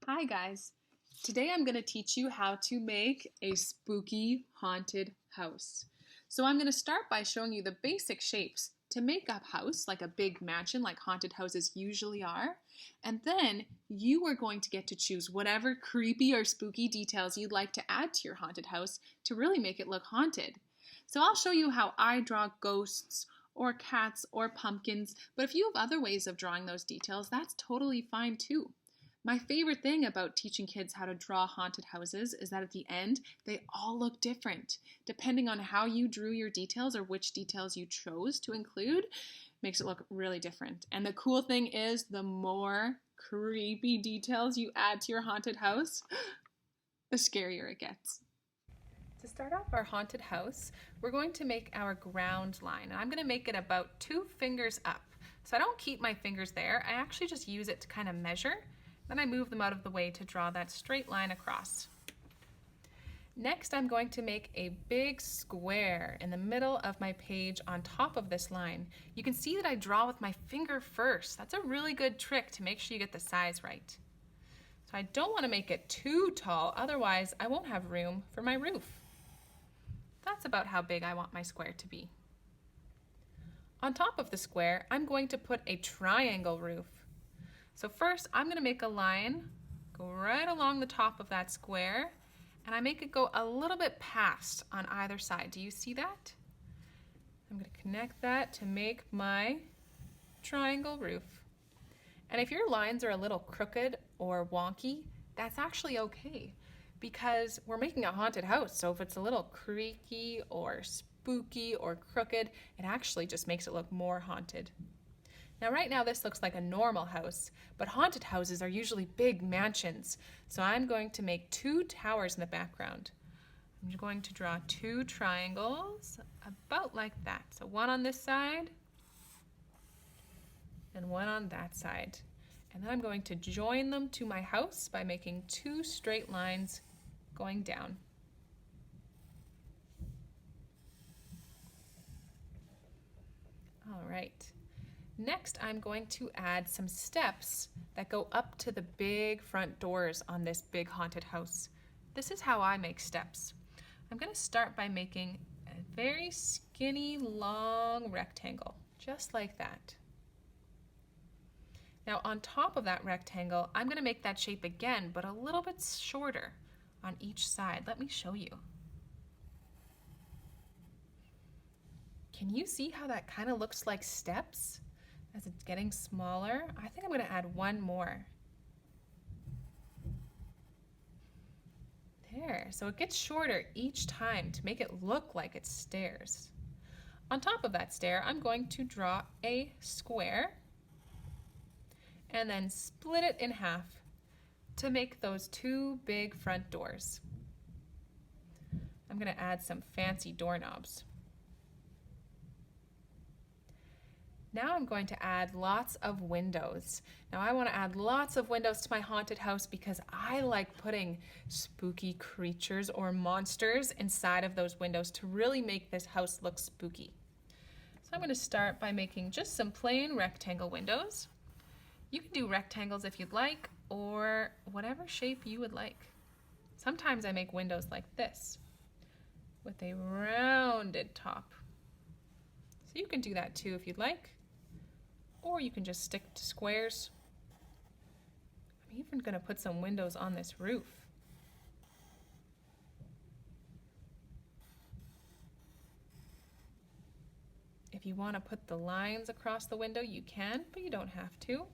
Hi guys! Today I'm going to teach you how to make a spooky haunted house. So I'm going to start by showing you the basic shapes to make a house, like a big mansion like haunted houses usually are. And then you are going to get to choose whatever creepy or spooky details you'd like to add to your haunted house to really make it look haunted. So I'll show you how I draw ghosts or cats or pumpkins, but if you have other ways of drawing those details, that's totally fine too. My favorite thing about teaching kids how to draw haunted houses is that at the end, they all look different. Depending on how you drew your details or which details you chose to include, makes it look really different. And the cool thing is, the more creepy details you add to your haunted house, the scarier it gets. To start off our haunted house, we're going to make our ground line. And I'm going to make it about 2 fingers up. So I don't keep my fingers there. I actually just use it to kind of measure. Then I move them out of the way to draw that straight line across. Next, I'm going to make a big square in the middle of my page on top of this line. You can see that I draw with my finger first. That's a really good trick to make sure you get the size right. So I don't want to make it too tall, otherwise I won't have room for my roof. That's about how big I want my square to be. On top of the square, I'm going to put a triangle roof. So first, I'm going to make a line, go right along the top of that square, and I make it go a little bit past on either side. Do you see that? I'm going to connect that to make my triangle roof. And if your lines are a little crooked or wonky, that's actually okay, because we're making a haunted house. So if it's a little creaky or spooky or crooked, it actually just makes it look more haunted. Now right now this looks like a normal house, but haunted houses are usually big mansions. So I'm going to make 2 towers in the background. I'm going to draw 2 triangles about like that. So one on this side and one on that side. And then I'm going to join them to my house by making 2 straight lines going down. All right. Next, I'm going to add some steps that go up to the big front doors on this big haunted house. This is how I make steps. I'm going to start by making a very skinny, long rectangle, just like that. Now on top of that rectangle, I'm going to make that shape again, but a little bit shorter on each side. Let me show you. Can you see how that kind of looks like steps? As it's getting smaller, I think I'm going to add one more. There, so it gets shorter each time to make it look like it's stairs. On top of that stair, I'm going to draw a square and then split it in half to make those 2 big front doors. I'm going to add some fancy doorknobs. Now I'm going to add lots of windows. Now I want to add lots of windows to my haunted house because I like putting spooky creatures or monsters inside of those windows to really make this house look spooky. So I'm going to start by making just some plain rectangle windows. You can do rectangles if you'd like, or whatever shape you would like. Sometimes I make windows like this with a rounded top. So you can do that too if you'd like. Or you can just stick to squares. I'm even going to put some windows on this roof. If you want to put the lines across the window, you can, but you don't have to.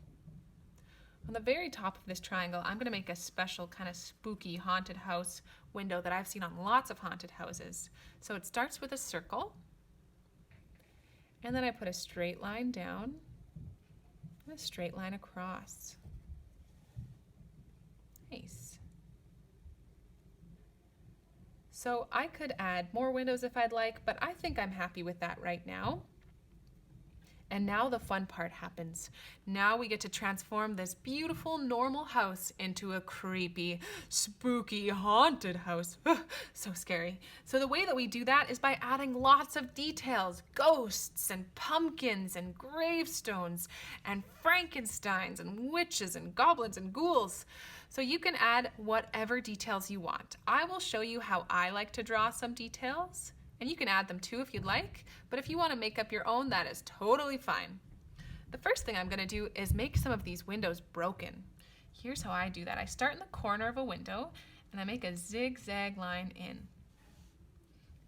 On the very top of this triangle, I'm going to make a special kind of spooky haunted house window that I've seen on lots of haunted houses. So it starts with a circle, and then I put a straight line down, a straight line across. Nice. So I could add more windows if I'd like, but I think I'm happy with that right now. And now the fun part happens. Now we get to transform this beautiful, normal house into a creepy, spooky, haunted house. So scary. So the way that we do that is by adding lots of details. Ghosts and pumpkins and gravestones and Frankensteins and witches and goblins and ghouls. So you can add whatever details you want. I will show you how I like to draw some details. And you can add them too if you'd like, but if you want to make up your own, that is totally fine. The first thing I'm going to do is make some of these windows broken. Here's how I do that. I start in the corner of a window and I make a zigzag line in.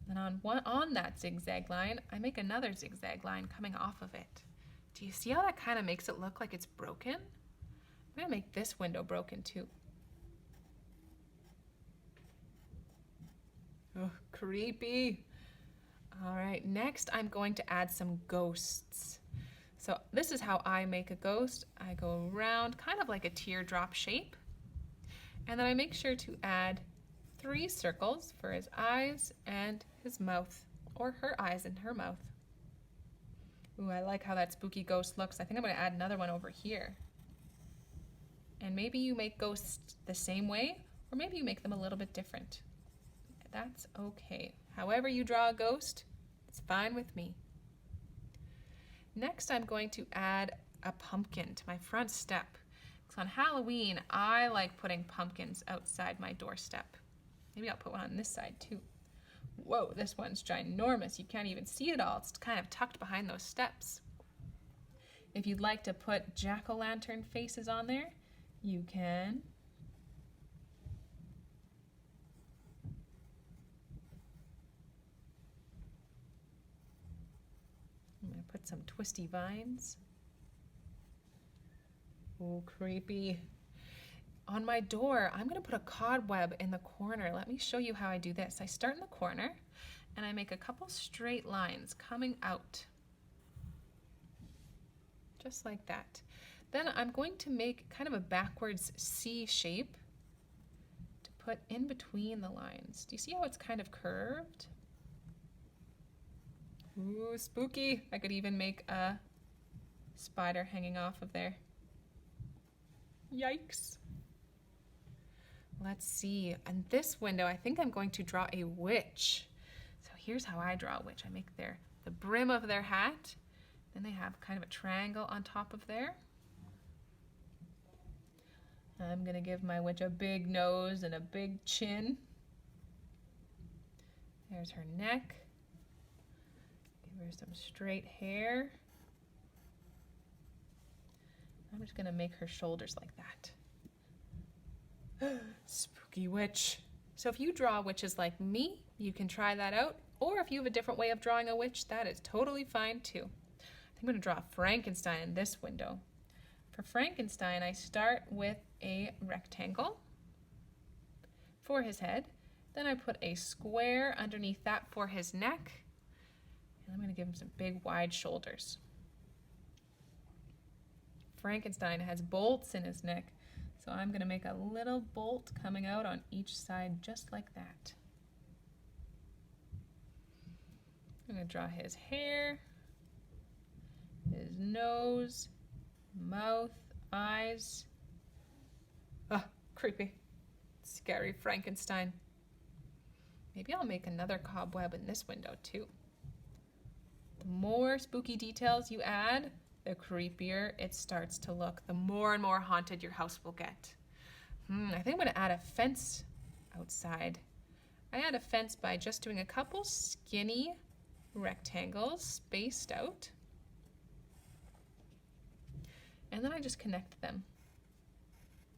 Then on that zigzag line, I make another zigzag line coming off of it. Do you see how that kind of makes it look like it's broken? I'm going to make this window broken too. Oh, creepy. All right, next I'm going to add some ghosts. So this is how I make a ghost. I go around kind of like a teardrop shape. And then I make sure to add 3 circles for his eyes and his mouth, or her eyes and her mouth. Ooh, I like how that spooky ghost looks. I think I'm going to add another one over here. And maybe you make ghosts the same way, or maybe you make them a little bit different. That's okay. However you draw a ghost, it's fine with me. Next, I'm going to add a pumpkin to my front step. So on Halloween, I like putting pumpkins outside my doorstep. Maybe I'll put one on this side too. Whoa, this one's ginormous. You can't even see it all. It's kind of tucked behind those steps. If you'd like to put jack-o'-lantern faces on there, you can. I'm going to put some twisty vines. Oh, creepy. On my door, I'm going to put a cobweb in the corner. Let me show you how I do this. I start in the corner and I make a couple straight lines coming out. Just like that. Then I'm going to make kind of a backwards C shape to put in between the lines. Do you see how it's kind of curved? Ooh, spooky. I could even make a spider hanging off of there. Yikes. Let's see. On this window, I think I'm going to draw a witch. So here's how I draw a witch. I make the brim of their hat. Then they have kind of a triangle on top of there. I'm going to give my witch a big nose and a big chin. There's her neck. Give her some straight hair. I'm just going to make her shoulders like that. Spooky witch. So if you draw witches like me, you can try that out. Or if you have a different way of drawing a witch, that is totally fine too. I'm going to draw Frankenstein in this window. For Frankenstein, I start with a rectangle for his head. Then I put a square underneath that for his neck. And I'm going to give him some big, wide shoulders. Frankenstein has bolts in his neck, so I'm going to make a little bolt coming out on each side just like that. I'm going to draw his hair, his nose, mouth, eyes. Ah, creepy. Scary Frankenstein. Maybe I'll make another cobweb in this window too. The more spooky details you add, the creepier it starts to look. The more and more haunted your house will get. I think I'm going to add a fence outside. I add a fence by just doing a couple skinny rectangles spaced out. And then I just connect them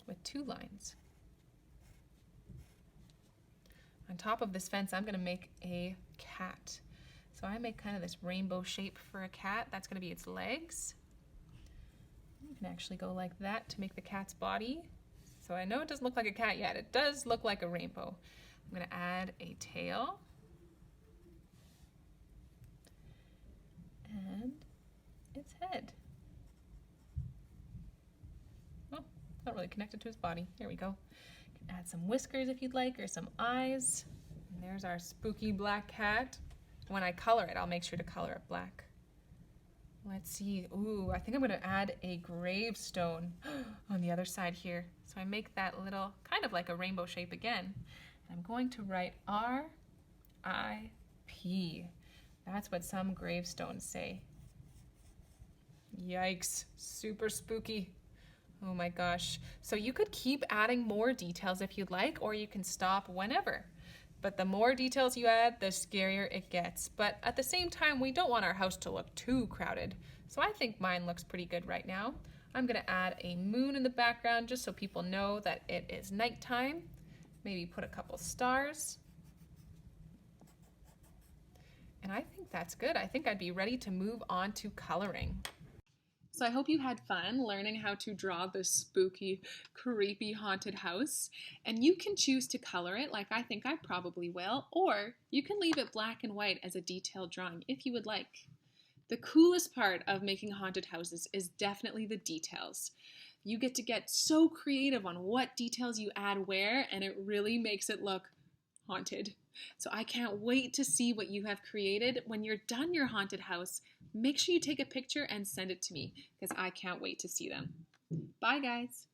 with 2 lines. On top of this fence, I'm going to make a cat. So I make kind of this rainbow shape for a cat. That's going to be its legs. You can actually go like that to make the cat's body. So I know it doesn't look like a cat yet. It does look like a rainbow. I'm going to add a tail. And its head. Oh, not really connected to his body. There we go. You can add some whiskers if you'd like, or some eyes. And there's our spooky black cat. When I color it, I'll make sure to color it black. Let's see. Ooh, I think I'm going to add a gravestone on the other side here. So I make that little, kind of like a rainbow shape again. I'm going to write R-I-P. That's what some gravestones say. Yikes, super spooky. Oh my gosh. So you could keep adding more details if you'd like, or you can stop whenever. But the more details you add, the scarier it gets. But at the same time, we don't want our house to look too crowded. So I think mine looks pretty good right now. I'm gonna add a moon in the background just so people know that it is nighttime. Maybe put a couple stars. And I think that's good. I think I'd be ready to move on to coloring. So I hope you had fun learning how to draw this spooky, creepy, haunted house. And you can choose to color it like I think I probably will, or you can leave it black and white as a detailed drawing if you would like. The coolest part of making haunted houses is definitely the details. You get so creative on what details you add where, and it really makes it look haunted. So I can't wait to see what you have created. When you're done your haunted house, make sure you take a picture and send it to me because I can't wait to see them. Bye guys.